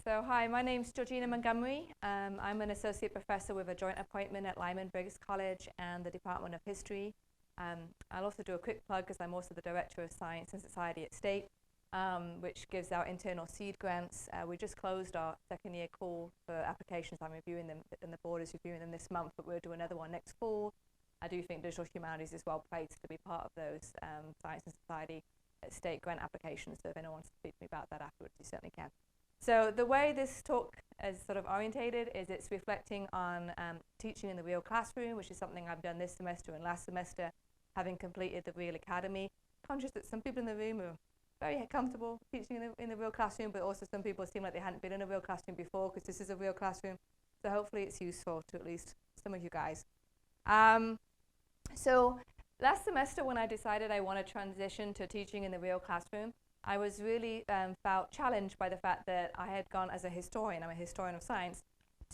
So hi, my name's Georgina Montgomery. I'm an associate professor with a joint appointment at Lymann Briggs College and the Department of History. I'll also do a quick plug because I'm also the Director of Science and Society at State, which gives out internal seed grants. We just closed our second year call for applications. I'm reviewing them and the board is reviewing them this month, but we'll do another one next fall. I do think digital humanities is well placed to be part of those Science and Society at State grant applications, so if anyone wants to speak to me about that afterwards, you certainly can. So the way this talk is sort of orientated is it's reflecting on teaching in the real classroom, which is something I've done this semester and last semester, having completed the Real Academy. Conscious that some people in the room are very comfortable teaching in the real classroom, but also some people seem like they hadn't been in a real classroom before because this is a real classroom. So hopefully it's useful to at least some of you guys. So last semester when I decided I want to transition to teaching in the real classroom, I was really felt challenged by the fact that I had gone as a historian, I'm a historian of science,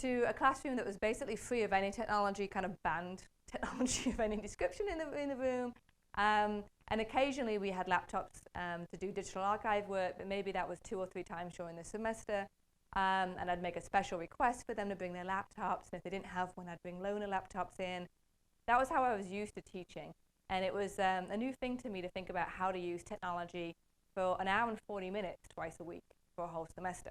to a classroom that was basically free of any technology, kind of banned technology of any description in the room. And occasionally we had laptops to do digital archive work, but maybe that was 2 or 3 times during the semester. And I'd make a special request for them to bring their laptops, and if they didn't have one, I'd bring loaner laptops in. That was how I was used to teaching. And it was a new thing to me to think about how to use technology for an hour and 40 minutes twice a week for a whole semester,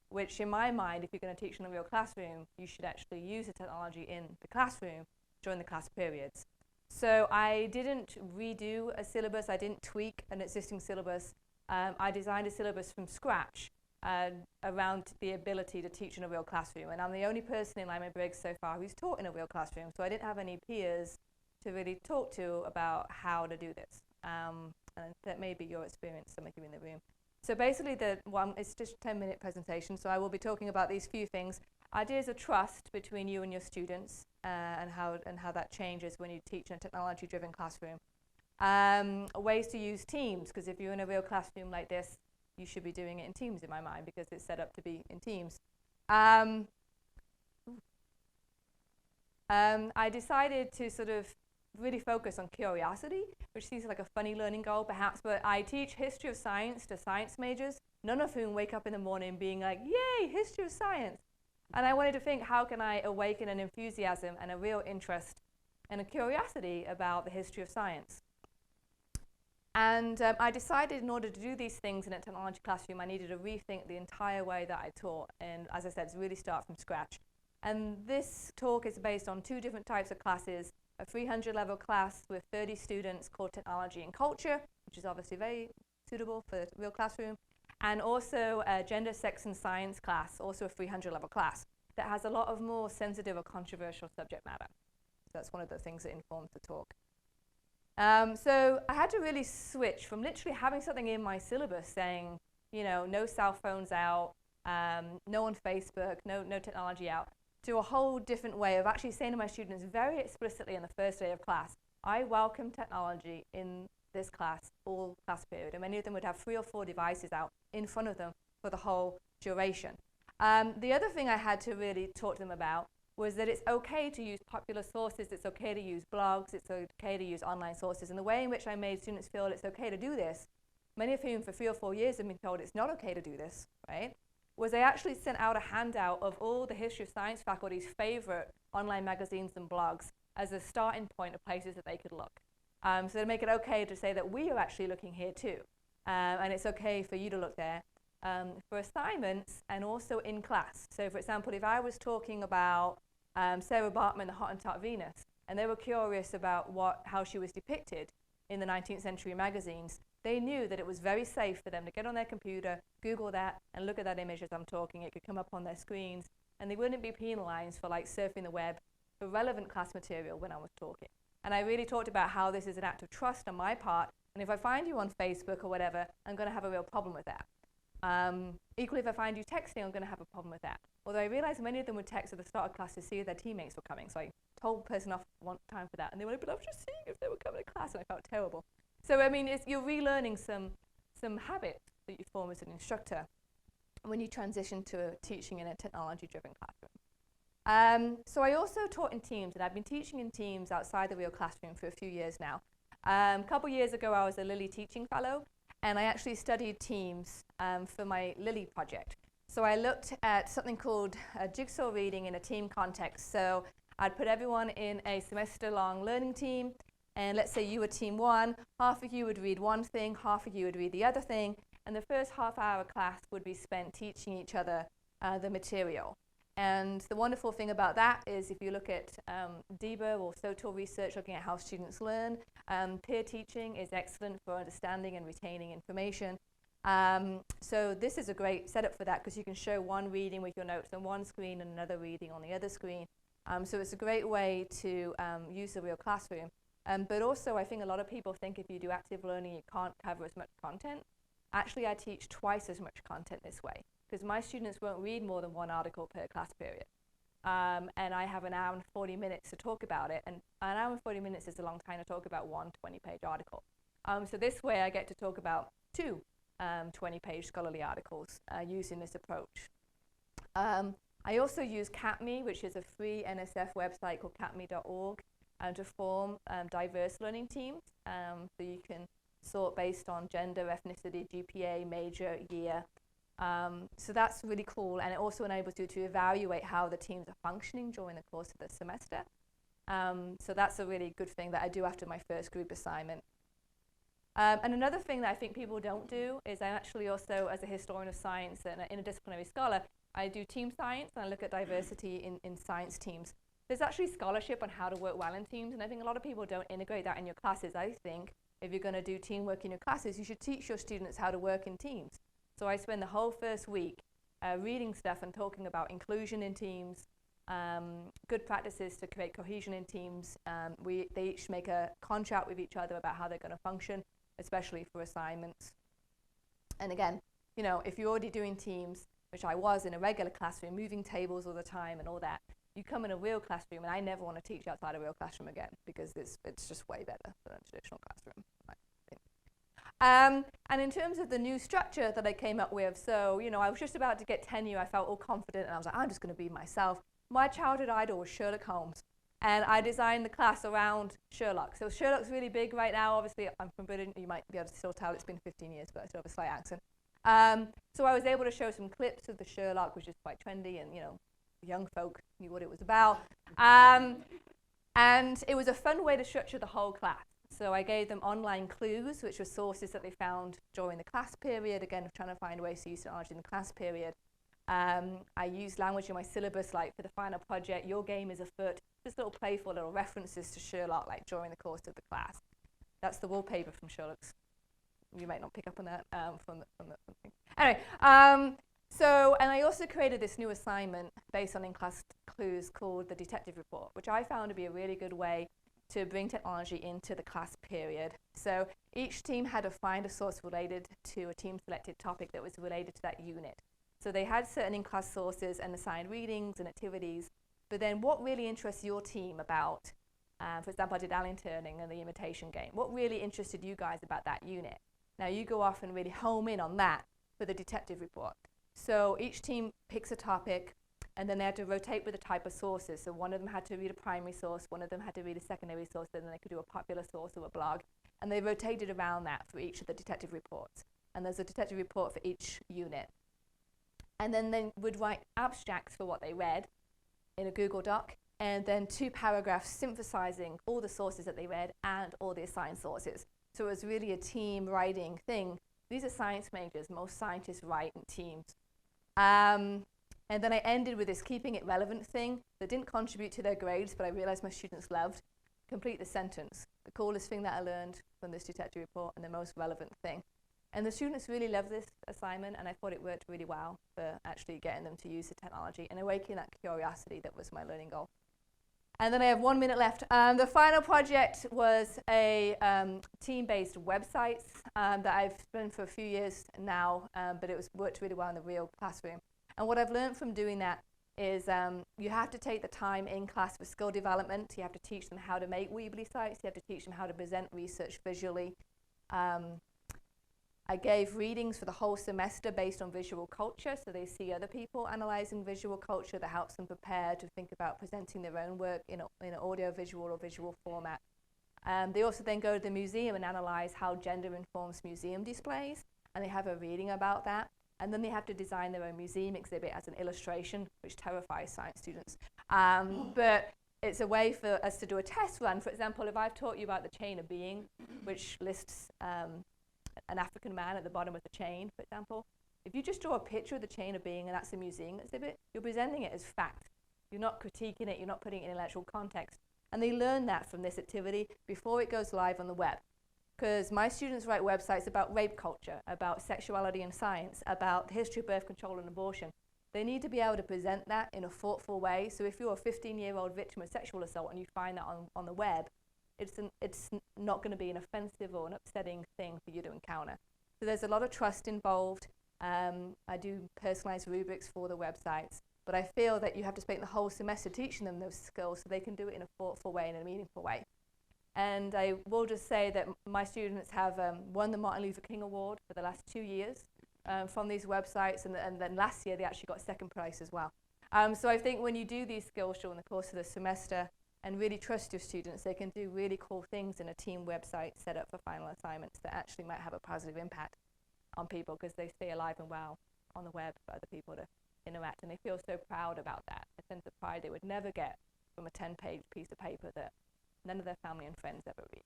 which in my mind, if you're going to teach in a real classroom, you should actually use the technology in the classroom during the class periods. So I didn't redo a syllabus, I didn't tweak an existing syllabus. I designed a syllabus from scratch around the ability to teach in a real classroom. And I'm the only person in Lymann Briggs so far who's taught in a real classroom, so I didn't have any peers to really talk to about how to do this. And that may be your experience, some of you in the room. So basically it's just a 10-minute presentation, so I will be talking about these few things. Ideas of trust between you and your students and how that changes when you teach in a technology-driven classroom. Ways to use Teams, because if you're in a real classroom like this, you should be doing it in Teams in my mind, because it's set up to be in Teams. I decided to sort of really focus on curiosity, which seems like a funny learning goal perhaps, but I teach history of science to science majors, none of whom wake up in the morning being like, yay, history of science. And I wanted to think, how can I awaken an enthusiasm and a real interest and a curiosity about the history of science? And I decided in order to do these things in a technology classroom, I needed to rethink the entire way that I taught, and as I said, to really start from scratch. And this talk is based on 2 different types of classes: a 300 level class with 30 students called Technology and Culture, which is obviously very suitable for the real classroom, and also a Gender, Sex and Science class, also a 300 level class, that has a lot of more sensitive or controversial subject matter. So that's one of the things that informs the talk. So I had to really switch from literally having something in my syllabus saying, you know, no cell phones out, no on Facebook, no technology out, to a whole different way of actually saying to my students very explicitly on the first day of class, I welcome technology in this class, all class period. And many of them would have 3 or 4 devices out in front of them for the whole duration. The other thing I had to really talk to them about was that it's okay to use popular sources, it's okay to use blogs, it's okay to use online sources. And the way in which I made students feel it's okay to do this, many of whom for 3 or 4 years have been told it's not okay to do this, right? Was I actually sent out a handout of all the history of science faculty's favorite online magazines and blogs as a starting point of places that they could look. So to make it okay to say that we are actually looking here too. And it's okay for you to look there for assignments and also in class. So for example, if I was talking about Sarah Bartman, the Hottentot Venus, and they were curious about how she was depicted in the 19th century magazines, they knew that it was very safe for them to get on their computer, Google that, and look at that image as I'm talking. It could come up on their screens, and they wouldn't be penalized for like surfing the web for relevant class material when I was talking. And I really talked about how this is an act of trust on my part, and if I find you on Facebook or whatever, I'm going to have a real problem with that. Equally, if I find you texting, I'm going to have a problem with that. Although I realized many of them would text at the start of class to see if their teammates were coming, so I told the person off one time for that, and they went, but I was just seeing if they were coming to class, and I felt terrible. So I mean, you're relearning some habits that you form as an instructor when you transition to teaching in a technology-driven classroom. So I also taught in teams, and I've been teaching in teams outside the real classroom for a few years now. A couple years ago, I was a Lilly teaching fellow, and I actually studied teams for my Lilly project. So I looked at something called jigsaw reading in a team context. So I'd put everyone in a semester-long learning team, and let's say you were team 1, half of you would read one thing, half of you would read the other thing, and the first half-hour class would be spent teaching each other the material. And the wonderful thing about that is if you look at DEBA or SOTOR research looking at how students learn, peer teaching is excellent for understanding and retaining information. So this is a great setup for that because you can show one reading with your notes on one screen and another reading on the other screen. So it's a great way to use the real classroom. But also I think a lot of people think if you do active learning you can't cover as much content. Actually I teach twice as much content this way because my students won't read more than one article per class period. And I have an hour and 40 minutes to talk about it, and an hour and 40 minutes is a long time to talk about one 20-page article. So this way I get to talk about two 20-page scholarly articles using this approach. I also use CAPME, which is a free NSF website called capme.org, to form diverse learning teams. So you can sort based on gender, ethnicity, GPA, major, year. So that's really cool, and it also enables you to evaluate how the teams are functioning during the course of the semester. So that's a really good thing that I do after my first group assignment. And another thing that I think people don't do is I actually also, as a historian of science and an interdisciplinary scholar, I do team science and I look at diversity in science teams. There's actually scholarship on how to work well in teams, and I think a lot of people don't integrate that in your classes. I think if you're going to do teamwork in your classes, you should teach your students how to work in teams. So I spend the whole first week reading stuff and talking about inclusion in teams, good practices to create cohesion in teams. They each make a contract with each other about how they're going to function, especially for assignments. And again, you know, if you're already doing teams, which I was in a regular classroom, moving tables all the time and all that, you come in a real classroom, and I never want to teach outside a real classroom again because it's just way better than a traditional classroom. And in terms of the new structure that I came up with, so, you know, I was just about to get tenure. I felt all confident, and I was like, I'm just going to be myself. My childhood idol was Sherlock Holmes, and I designed the class around Sherlock. So Sherlock's really big right now. Obviously, I'm from Britain. You might be able to still tell it's been 15 years, but I still have a slight accent. So I was able to show some clips of the Sherlock, which is quite trendy, and, you know, young folk knew what it was about. And it was a fun way to structure the whole class. So I gave them online clues, which were sources that they found during the class period, again, trying to find ways to use technology in the class period. I used language in my syllabus, like for the final project, your game is afoot, just little playful little references to Sherlock, like during the course of the class. That's the wallpaper from Sherlock's. You might not pick up on that from the thing. Anyway, and I also created this new assignment based on in-class clues called the detective report, which I found to be a really good way to bring technology into the class period. So each team had to find a source related to a team-selected topic that was related to that unit. So they had certain in-class sources and assigned readings and activities, but then what really interests your team about, for example, I did alien turning and the imitation game. What really interested you guys about that unit? Now you go off and really home in on that for the detective report. So each team picks a topic, and then they had to rotate with the type of sources. So one of them had to read a primary source, one of them had to read a secondary source, and then they could do a popular source or a blog. And they rotated around that for each of the detective reports. And there's a detective report for each unit. And then they would write abstracts for what they read in a Google Doc, and then 2 paragraphs synthesizing all the sources that they read and all the assigned sources. So it was really a team writing thing. These are science majors. Most scientists write in teams. And then I ended with this keeping it relevant thing that didn't contribute to their grades, but I realized my students loved. Complete the sentence. The coolest thing that I learned from this detective report and the most relevant thing. And the students really loved this assignment, and I thought it worked really well for actually getting them to use the technology and awakening that curiosity that was my learning goal. And then I have 1 minute left. The final project was a team-based website that I've done for a few years now, but it worked really well in the real classroom. And what I've learned from doing that is you have to take the time in class for skill development. You have to teach them how to make Weebly sites. You have to teach them how to present research visually. I gave readings for the whole semester based on visual culture, so they see other people analyzing visual culture that helps them prepare to think about presenting their own work in an audio, visual, or visual format. They also then go to the museum and analyze how gender informs museum displays, and they have a reading about that. And then they have to design their own museum exhibit as an illustration, which terrifies science students. But it's a way for us to do a test run. For example, if I've taught you about the chain of being, which lists an African man at the bottom of the chain, for example, if you just draw a picture of the chain of being and that's a museum exhibit, you're presenting it as fact. You're not critiquing it, you're not putting it in intellectual context. And they learn that from this activity before it goes live on the web. Because my students write websites about rape culture, about sexuality and science, about the history of birth control and abortion. They need to be able to present that in a thoughtful way. So if you're a 15-year-old victim of sexual assault and you find that on the web, it's not going to be an offensive or an upsetting thing for you to encounter. So there's a lot of trust involved. I do personalized rubrics for the websites, but I feel that you have to spend the whole semester teaching them those skills so they can do it in a thoughtful way and in a meaningful way. And I will just say that my students have won the Martin Luther King Award for the last 2 years from these websites, and then last year they actually got second prize as well. So I think when you do these skills during the course of the semester and really trust your students, they can do really cool things in a team website set up for final assignments that actually might have a positive impact on people because they stay alive and well on the web for other people to interact, and they feel so proud about that, a sense of pride they would never get from a 10-page piece of paper that none of their family and friends ever read.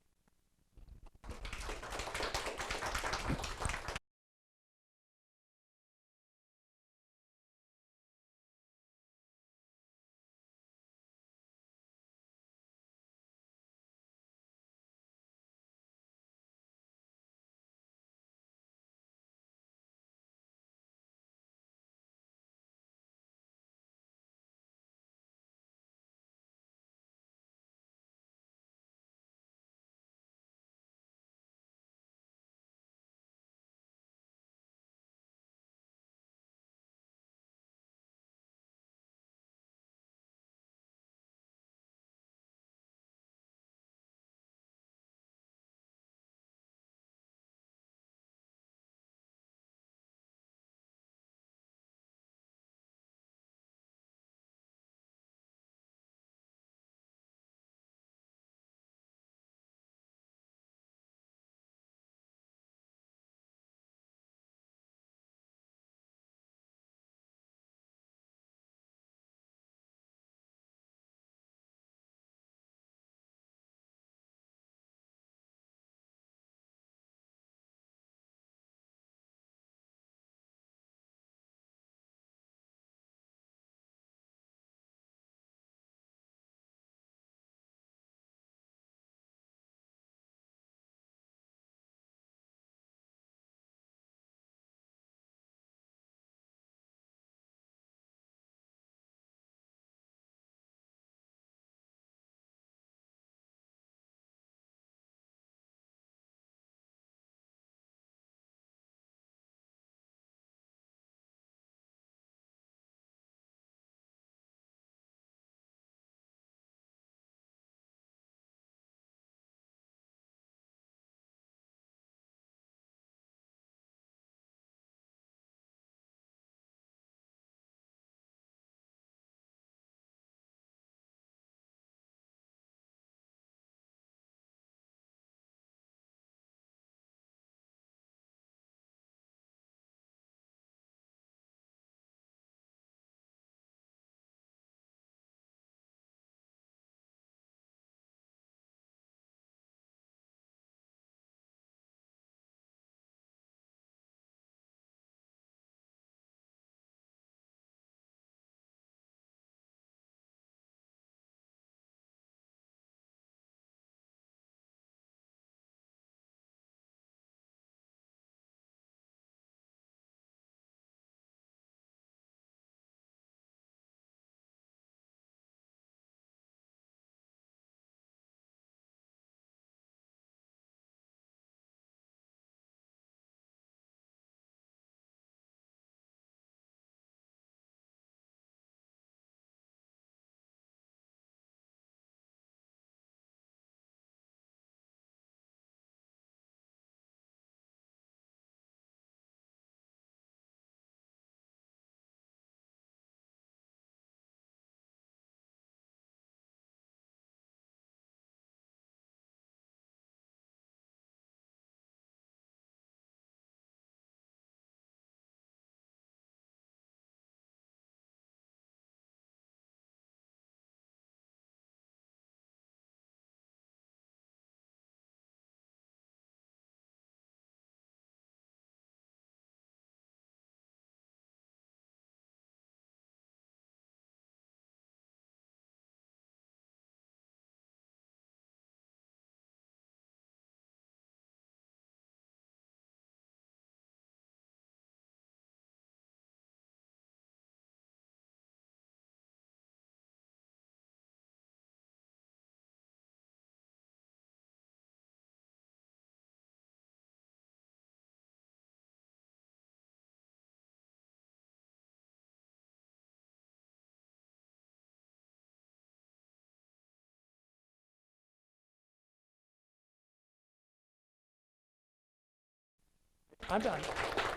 I'm done.